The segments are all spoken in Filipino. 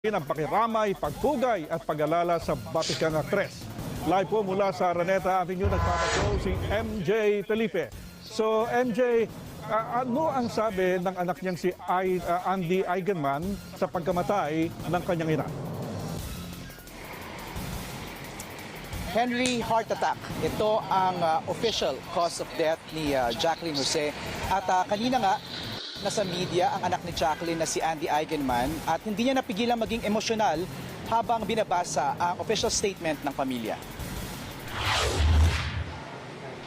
Ang pakiramay, pagpugay at pag-alala sa batikang aktres. Live po mula sa Araneta Avenue, nagpapasok si MJ Felipe. So MJ, ano ang sabi ng anak niyang si Andy Eigenman sa pagkamatay ng kanyang ina? Henry, heart attack. Ito ang official cause of death ni Jacqueline Jose. At kanina nga, nasa media ang anak ni Jacqueline na si Andy Eigenman at hindi niya napigilan maging emosyonal habang binabasa ang official statement ng pamilya.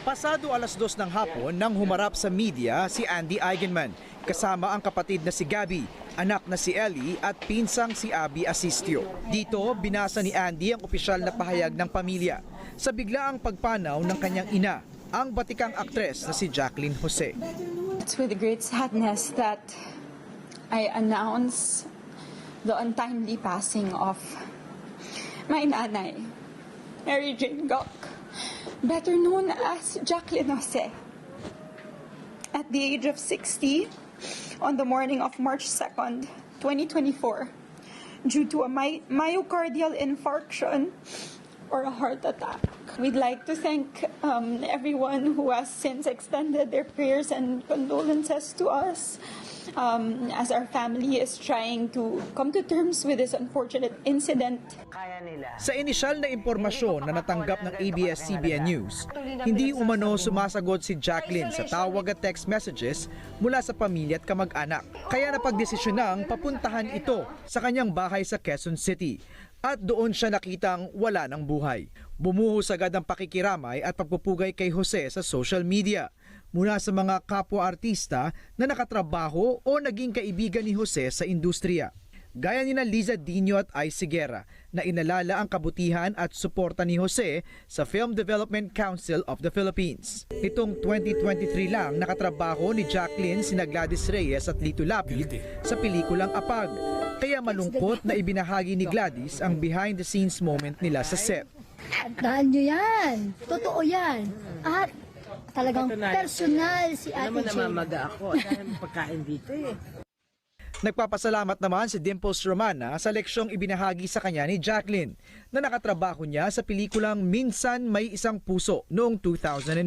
Pasado alas 2 ng hapon nang humarap sa media si Andy Eigenman kasama ang kapatid na si Gabby, anak na si Ellie at pinsang si Abby Asistio. Dito, binasa ni Andy ang opisyal na pahayag ng pamilya sa biglaang pagpanaw ng kanyang ina, ang batikang aktres na si Jacqueline Jose. It's with great sadness that I announce the untimely passing of my nanay, Mary Jane Gok, better known as Jacqueline Jose. At the age of 60, on the morning of March 2nd, 2024, due to a myocardial infarction or a heart attack. We'd like to thank everyone who has since extended their prayers and condolences to us as our family is trying to come to terms with this unfortunate incident. Sa inisyal na impormasyon na natanggap ng ABS-CBN News, hindi umano sumasagot si Jacqueline sa tawag at text messages mula sa pamilya at kamag-anak. Kaya napagdesisyonang papuntahan ito sa kanyang bahay sa Quezon City. At doon siya nakitang wala ng buhay. Bumuhos agad ang pakikiramay at pagpupugay kay Jose sa social media mula sa mga kapwa-artista na nakatrabaho o naging kaibigan ni Jose sa industriya. Gaya ni Liza Dino at Ice Guerra na inalala ang kabutihan at suporta ni Jose sa Film Development Council of the Philippines. Itong 2023 lang nakatrabaho ni Jacqueline sina Gladys Reyes at Lito Lapid sa pelikulang Apag. Kaya malungkot na ibinahagi ni Gladys ang behind-the-scenes moment nila sa set. Tandaan nyo yan. Totoo yan. At talagang personal si Ate naman Jane. namamaga ako dahil pagkain dito eh. Nagpapasalamat naman si Dimples Romana sa leksyong ibinahagi sa kanya ni Jacqueline na nakatrabaho niya sa pelikulang Minsan May Isang Puso noong 2001.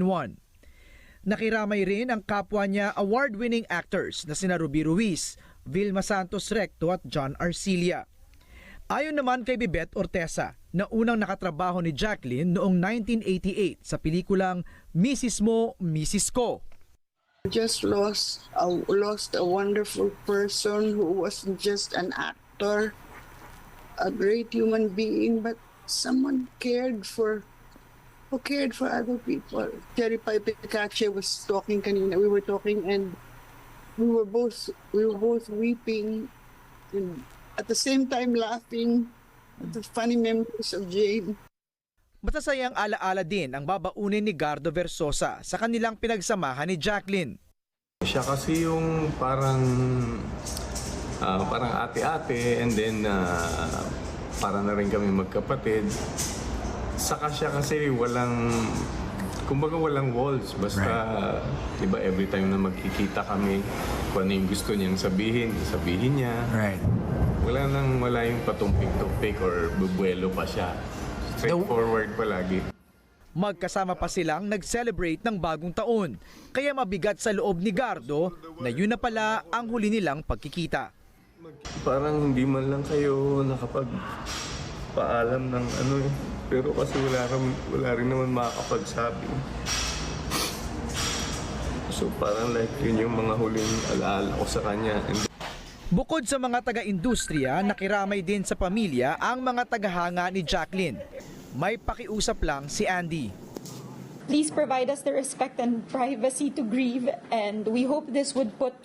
Nakiramay rin ang kapwa niya award-winning actors na sina Ruby Ruiz, Vilma Santos Recto at John Arcilia. Ayon naman kay Bebet Ortesa na unang nakatrabaho ni Jacqueline noong 1988 sa pelikulang Mrs. Mo, Mrs. Ko. Just lost a wonderful person who wasn't just an actor, a great human being, but someone who cared for other people. Jerry Picache was talking kanina. We were talking and we were both weeping and at the same time laughing at the funny memories of Jane. Matasayang alaala din ang babaunin ni Gardo Versosa sa kanilang pinagsamahan ni Jacqueline. Siya kasi yung parang ate-ate and then para na rin kami magkapatid. Saka siya kasi walang walls. Basta, di ba, every time na magkikita kami, kung ano yung gusto niyang sabihin niya. Right. Wala yung patumpik-tumpik or bubuelo pa siya. Straightforward palagi. Magkasama pa silang nag-celebrate ng bagong taon. Kaya mabigat sa loob ni Gardo na yun na pala ang huli nilang pagkikita. Parang hindi man lang kayo nakapagpaalam ng ano eh. Pero kasi wala rin naman makakapagsabi. So parang like yun yung mga huling alaala ko sa kanya. Bukod sa mga taga-industriya, nakiramay din sa pamilya ang mga tagahanga ni Jacqueline. May pakiusap lang si Andy. Please provide us the respect and privacy to grieve, and we hope this would put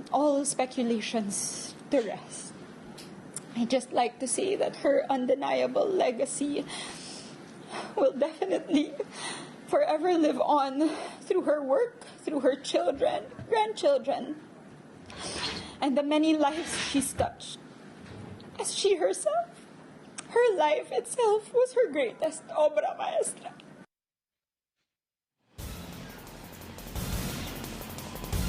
all speculations to rest. I'd just like to say that her undeniable legacy will definitely forever live on through her work, through her children, grandchildren, and the many lives she's touched. As she herself, her life itself was her greatest obra maestra.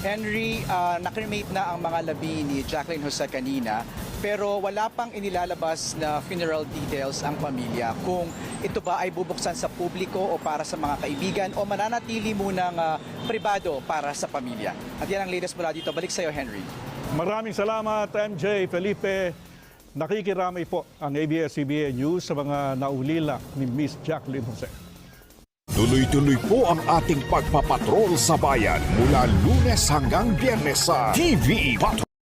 Henry, nakremate na ang mga labi ni Jacqueline Jose kanina. Pero wala pang inilalabas na funeral details ang pamilya. Kung ito ba ay bubuksan sa publiko o para sa mga kaibigan o mananatili munang pribado para sa pamilya. At yan ang latest mula dito. Balik sa iyo, Henry. Maraming salamat, MJ Felipe. Nakikiramay po ang ABS-CBN News sa mga naulila ni Miss Jacqueline Jose. Tuloy-tuloy po ang ating pagpapatrol sa bayan mula Lunes hanggang Biyernes sa TVE Patrol.